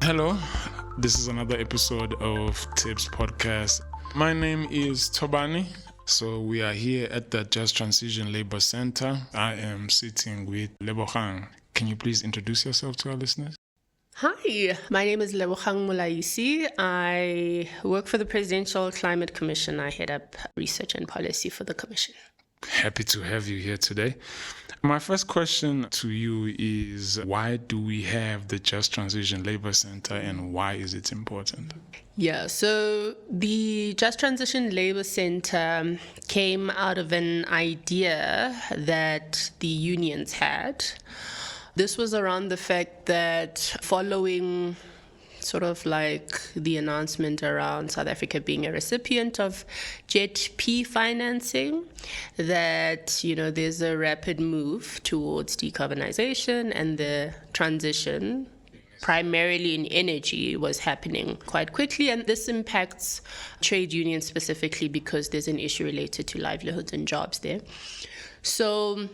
Hello, this is another episode of Tips Podcast. My name is Thobani. So we are here at the Just Transition Labour Center. I am sitting with Lebogang. Can you please introduce yourself to our listeners? Hi, my name is Lebogang Mulaisi. I work for the Presidential Climate Commission. I head up research and policy for the Commission. Happy to have you here today. My first question to you is, why do we have the Just Transition Labour Center and why is it important? Yeah, so the Just Transition Labour Center came out of an idea that the unions had. This was around the fact that following sort of like the announcement around South Africa being a recipient of JTLC financing, that, there's a rapid move towards decarbonization and the transition, primarily in energy, was happening quite quickly. And this impacts trade unions specifically because there's an issue related to livelihoods and jobs there. So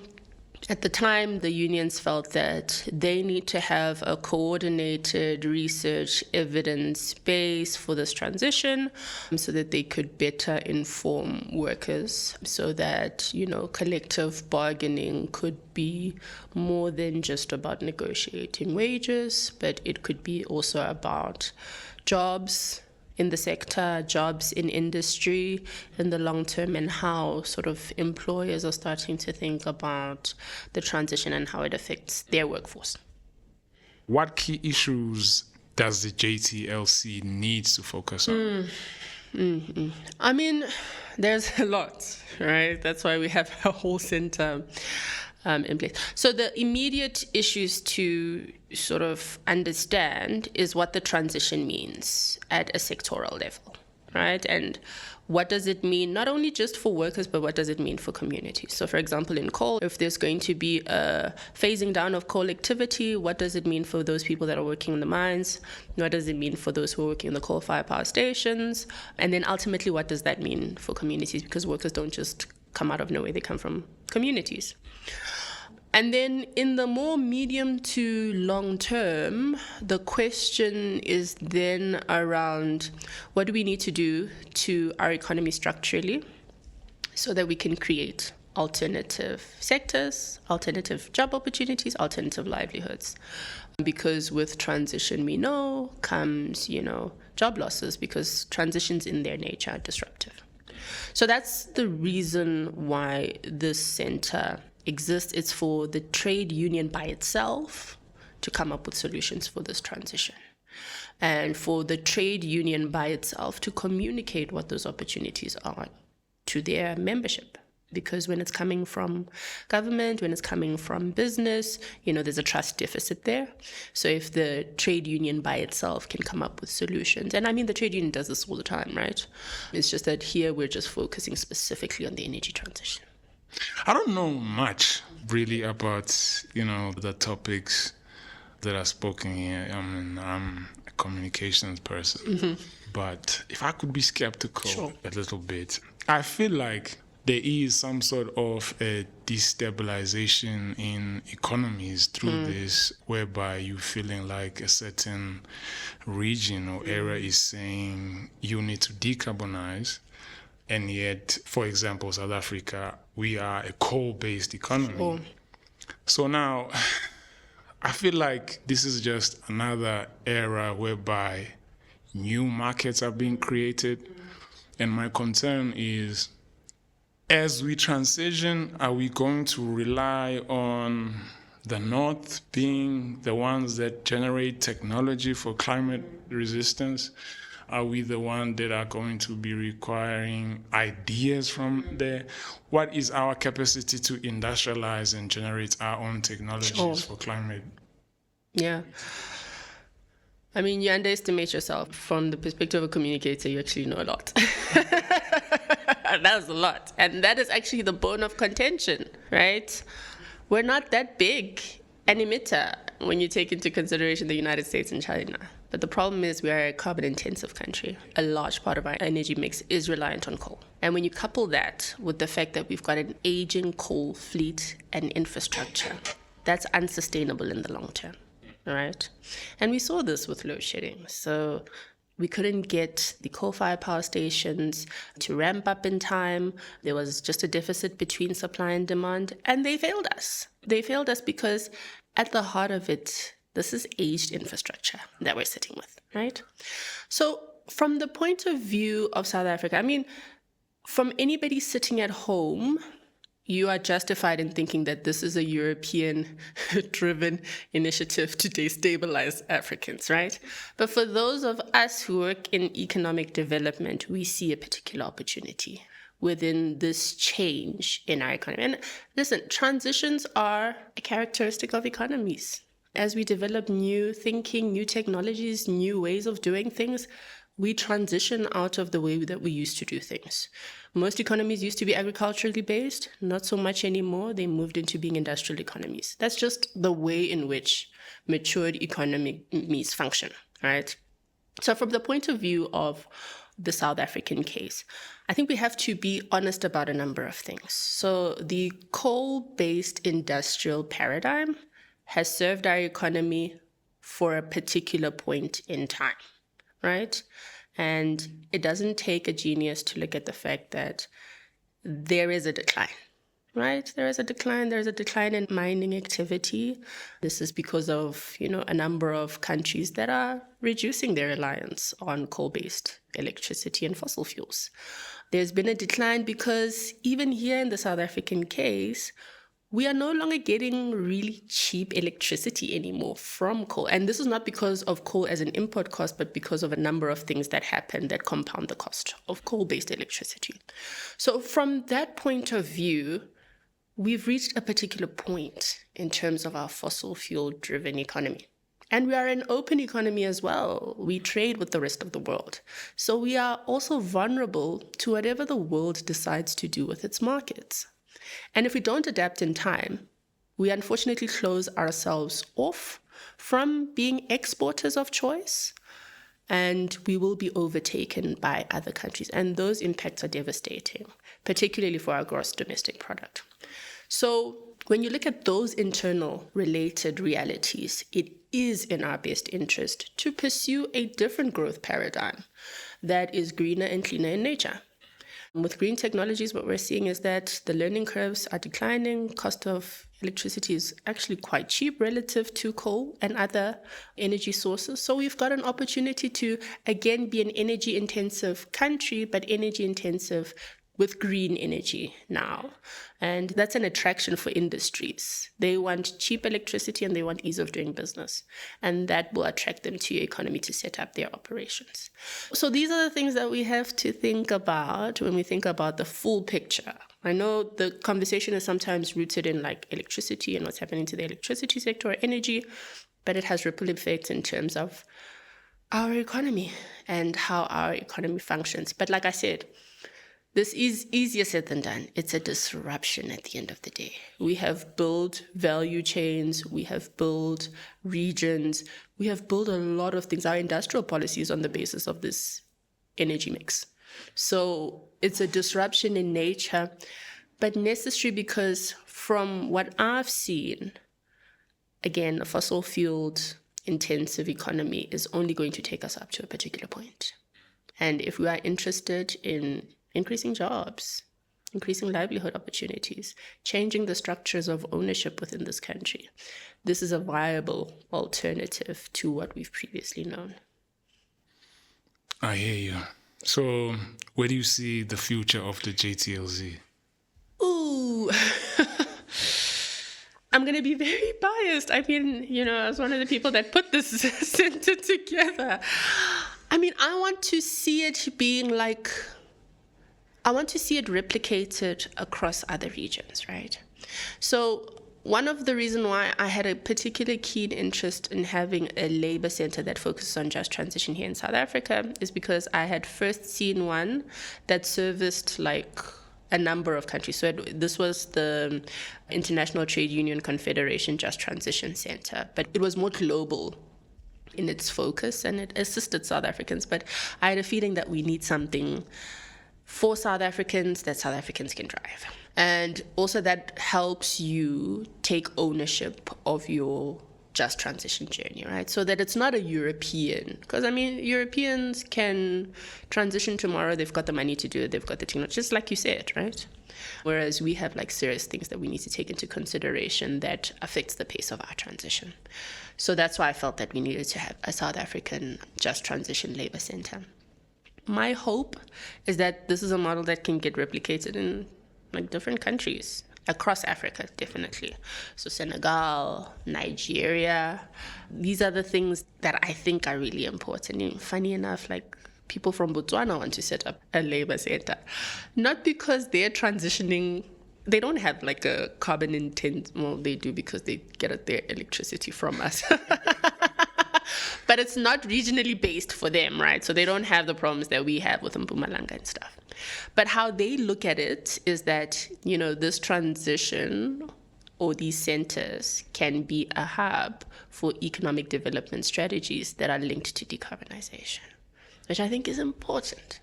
at the time, the unions felt that they need to have a coordinated research evidence base for this transition so that they could better inform workers, so that, collective bargaining could be more than just about negotiating wages, but it could be also about jobs in the sector, jobs in industry in the long term, and how sort of employers are starting to think about the transition and how it affects their workforce. What key issues does the JTLC need to focus on? I mean, there's a lot, right? That's why we have a whole center in place. So the immediate issues to sort of understand is what the transition means at a sectoral level, right? And what does it mean, not only just for workers, but what does it mean for communities? So for example, in coal, if there's going to be a phasing down of coal activity, what does it mean for those people that are working in the mines? What does it mean for those who are working in the coal-fired power stations? And then ultimately, what does that mean for communities? Because workers don't just come out of nowhere, they come from communities. And then in the more medium to long term, the question is then around what do we need to do to our economy structurally so that we can create alternative sectors, alternative job opportunities, alternative livelihoods. Because with transition, we know, comes, job losses, because transitions in their nature are disruptive. So that's the reason why this center exists. It's for the trade union by itself to come up with solutions for this transition, and for the trade union by itself to communicate what those opportunities are to their membership. Because when it's coming from government, when it's coming from business, there's a trust deficit there. So if the trade union by itself can come up with solutions, and I mean, the trade union does this all the time, right? It's just that here we're just focusing specifically on the energy transition. I don't know much really about, the topics that are spoken here. I mean, I'm a communications person, but if I could be skeptical a little bit, I feel like there is some sort of a destabilization in economies through this, whereby you're feeling like a certain region or area is saying you need to decarbonize. And yet, for example, South Africa, we are a coal-based economy. So now, I feel like this is just another era whereby new markets are being created. And my concern is, as we transition, are we going to rely on the North being the ones that generate technology for climate resistance? Are we the ones that are going to be requiring ideas from there? What is our capacity to industrialize and generate our own technologies for climate? Yeah. I mean, you underestimate yourself. From the perspective of a communicator, you actually know a lot. That was a lot. And that is actually the bone of contention, right? We're not that big an emitter when you take into consideration the United States and China. But the problem is we are a carbon-intensive country. A large part of our energy mix is reliant on coal. And when you couple that with the fact that we've got an aging coal fleet and infrastructure, that's unsustainable in the long term. right? And we saw this with load shedding. So we couldn't get the coal-fired power stations to ramp up in time. There was just a deficit between supply and demand, and they failed us. They failed us because at the heart of it, this is aged infrastructure that we're sitting with, right? So from the point of view of South Africa, I mean, from anybody sitting at home, you are justified in thinking that this is a European-driven initiative to destabilize Africans, right? But for those of us who work in economic development, we see a particular opportunity within this change in our economy. And listen, transitions are a characteristic of economies. As we develop new thinking, new technologies, new ways of doing things, we transition out of the way that we used to do things. Most economies used to be agriculturally based, not so much anymore. They moved into being industrial economies. That's just the way in which matured economies function, right? So from the point of view of the South African case, I think we have to be honest about a number of things. So the coal-based industrial paradigm has served our economy for a particular point in time, right? And it doesn't take a genius to look at the fact that there is a decline, right? There is a decline. There's a decline in mining activity. This is because of, a number of countries that are reducing their reliance on coal-based electricity and fossil fuels. There's been a decline because even here in the South African case, we are no longer getting really cheap electricity anymore from coal. And this is not because of coal as an import cost, but because of a number of things that happen that compound the cost of coal-based electricity. So from that point of view, we've reached a particular point in terms of our fossil fuel-driven economy. And we are an open economy as well. We trade with the rest of the world. So we are also vulnerable to whatever the world decides to do with its markets. And if we don't adapt in time, we unfortunately close ourselves off from being exporters of choice, and we will be overtaken by other countries. And those impacts are devastating, particularly for our gross domestic product. So when you look at those internal related realities, it is in our best interest to pursue a different growth paradigm that is greener and cleaner in nature. With green technologies, what we're seeing is that the learning curves are declining. Cost of electricity is actually quite cheap relative to coal and other energy sources. So we've got an opportunity to, again, be an energy-intensive country, but energy-intensive with green energy now. And that's an attraction for industries. They want cheap electricity and they want ease of doing business. And that will attract them to your economy to set up their operations. So these are the things that we have to think about when we think about the full picture. I know the conversation is sometimes rooted in electricity and what's happening to the electricity sector or energy, but it has ripple effects in terms of our economy and how our economy functions. But like I said, this is easier said than done. It's a disruption at the end of the day. We have built value chains, we have built regions, we have built a lot of things. Our industrial policy is on the basis of this energy mix. So it's a disruption in nature, but necessary because from what I've seen, again, a fossil fueled intensive economy is only going to take us up to a particular point. And if we are interested in increasing jobs, increasing livelihood opportunities, changing the structures of ownership within this country, this is a viable alternative to what we've previously known. I hear you. So where do you see the future of the JTLC? Ooh. I'm going to be very biased. I mean, I was one of the people that put this center together. I mean, I want to see it replicated across other regions, right? So one of the reasons why I had a particular keen interest in having a labor center that focuses on just transition here in South Africa is because I had first seen one that serviced a number of countries. So this was the International Trade Union Confederation Just Transition Center, but it was more global in its focus and it assisted South Africans. But I had a feeling that we need something for South Africans that South Africans can drive. And also that helps you take ownership of your just transition journey, right? So that it's not a European, because I mean, Europeans can transition tomorrow. They've got the money to do it. They've got the technology, just like you said, right? Whereas we have like serious things that we need to take into consideration that affects the pace of our transition. So that's why I felt that we needed to have a South African just transition labor center. My hope is that this is a model that can get replicated in like different countries across Africa, definitely. So Senegal, Nigeria, these are the things that I think are really important. And funny enough, like people from Botswana want to set up a labor center, not because they're transitioning. They don't have like a carbon intent. Well, they do because they get their electricity from us. But it's not regionally based for them, right? So they don't have the problems that we have with Mpumalanga and stuff. But how they look at it is that, you know, this transition or these centers can be a hub for economic development strategies that are linked to decarbonization, which I think is important.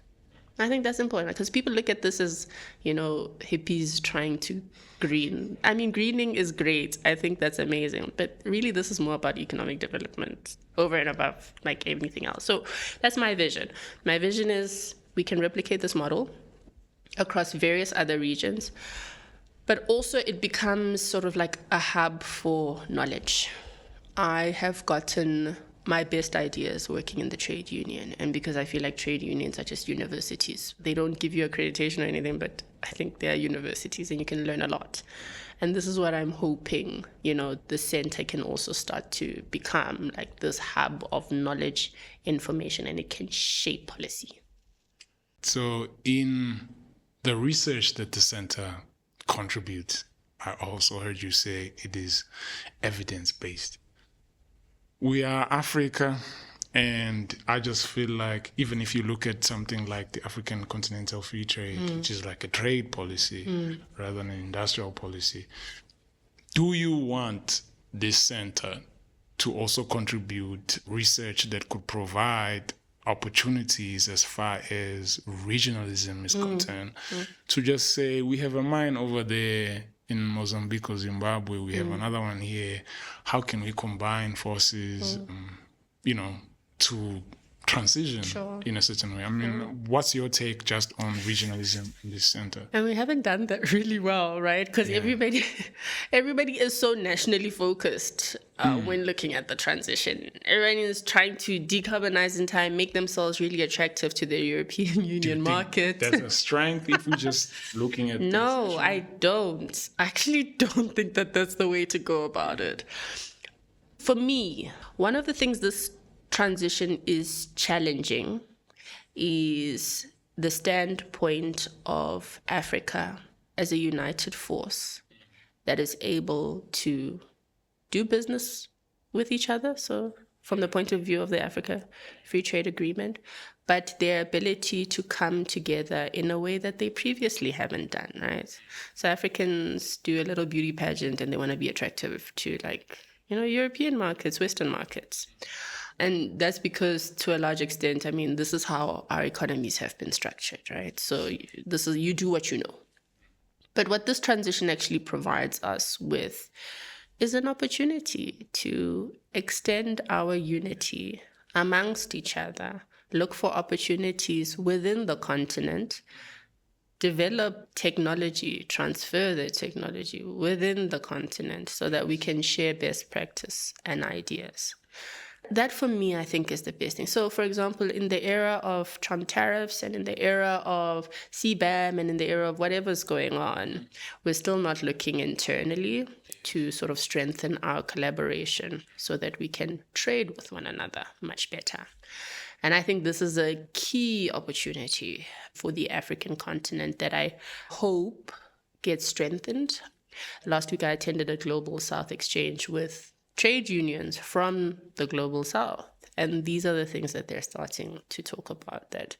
I think that's important because people look at this as, you know, hippies trying to green. I mean, greening is great. I think that's amazing. But really, this is more about economic development over and above like anything else. So that's my vision. My vision is we can replicate this model across various other regions, but also it becomes sort of like a hub for knowledge. I have gotten my best ideas working in the trade union, and because I feel like trade unions are just universities. They don't give you accreditation or anything, but I think they are universities and you can learn a lot. And this is what I'm hoping, you know, the center can also start to become like this hub of knowledge, information, and it can shape policy. So in the research that the center contributes, I also heard you say it is evidence-based. We are Africa, and I just feel like even if you look at something like the African Continental Free Trade, which is like a trade policy rather than an industrial policy, do you want this center to also contribute research that could provide opportunities as far as regionalism is concerned? To just say, we have a mine over there in Mozambique or Zimbabwe, we have another one here. How can we combine forces, you know, to transition in a certain way? I mean, what's your take just on regionalism in this center? And we haven't done that really well, right? Because everybody is so nationally focused when looking at the transition. Everyone is trying to decarbonize in time, make themselves really attractive to the European Union market. That's a strength if we're just looking at No, I don't. I actually don't think that that's the way to go about it. For me, one of the things this transition is challenging is the standpoint of Africa as a united force that is able to do business with each other. So from the point of view of the Africa Free Trade Agreement, but their ability to come together in a way that they previously haven't done, right? So Africans do a little beauty pageant and they want to be attractive to, like, you know, European markets, Western markets. And that's because, to a large extent, I mean, this is how our economies have been structured, right? So this is, you do what you know. But what this transition actually provides us with is an opportunity to extend our unity amongst each other, look for opportunities within the continent, develop technology, transfer the technology within the continent so that we can share best practice and ideas. That, for me, I think is the best thing. So, for example, in the era of Trump tariffs and in the era of CBAM and in the era of whatever's going on, we're still not looking internally to sort of strengthen our collaboration so that we can trade with one another much better. And I think this is a key opportunity for the African continent that I hope gets strengthened. Last week, I attended a Global South exchange with trade unions from the Global South. And these are the things that they're starting to talk about, that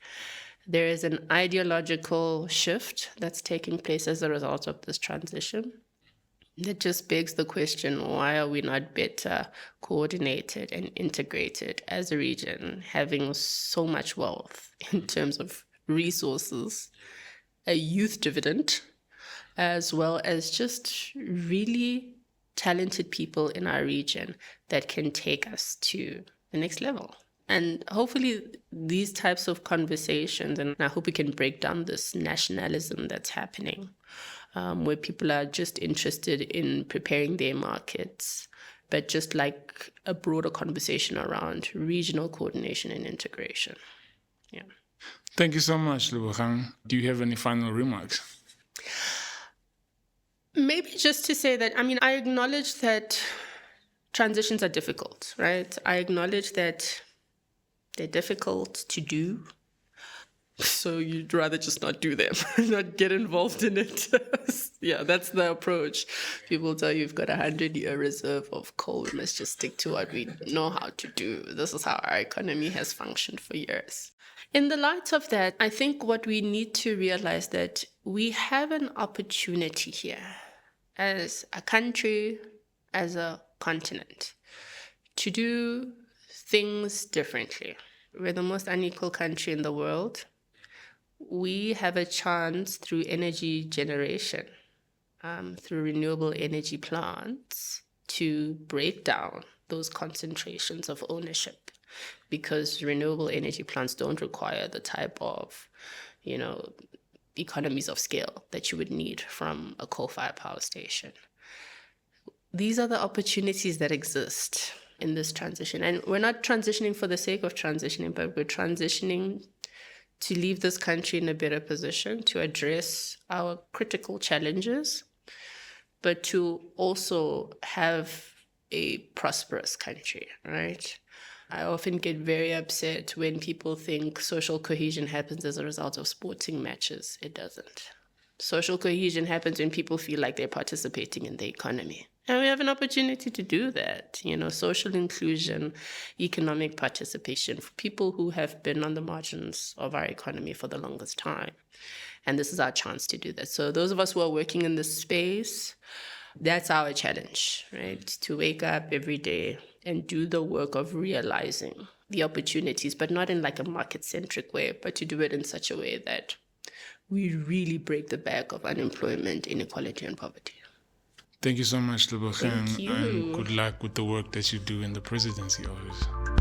there is an ideological shift that's taking place as a result of this transition. That just begs the question, why are we not better coordinated and integrated as a region, having so much wealth in terms of resources, a youth dividend, as well as just really talented people in our region that can take us to the next level. And hopefully these types of conversations, and I hope we can break down this nationalism that's happening, where people are just interested in preparing their markets, but just like a broader conversation around regional coordination and integration. Yeah. Thank you so much, Lebogang. Do you have any final remarks? Maybe just to say that, I acknowledge that transitions are difficult, right? I acknowledge that they're difficult to do. So you'd rather just not do them, not get involved in it. Yeah, that's the approach. People tell you you've got 100-year reserve of coal. We must just stick to what we know how to do. This is how our economy has functioned for years. In the light of that, I think what we need to realize that we have an opportunity here as a country, as a continent, to do things differently. We're the most unequal country in the world. We have a chance through energy generation, through renewable energy plants, to break down those concentrations of ownership, because renewable energy plants don't require the type of, economies of scale that you would need from a coal-fired power station. These are the opportunities that exist in this transition. And we're not transitioning for the sake of transitioning, but we're transitioning to leave this country in a better position to address our critical challenges, but to also have a prosperous country, right? I often get very upset when people think social cohesion happens as a result of sporting matches. It doesn't. Social cohesion happens when people feel like they're participating in the economy. And we have an opportunity to do that. Social inclusion, economic participation for people who have been on the margins of our economy for the longest time. And this is our chance to do that. So those of us who are working in this space, that's our challenge, right? To wake up every day and do the work of realizing the opportunities, but not in like a market-centric way, but to do it in such a way that we really break the back of unemployment, inequality, and poverty. Thank you so much, Lebogang, Thank you. and good luck with the work that you do in the presidency office.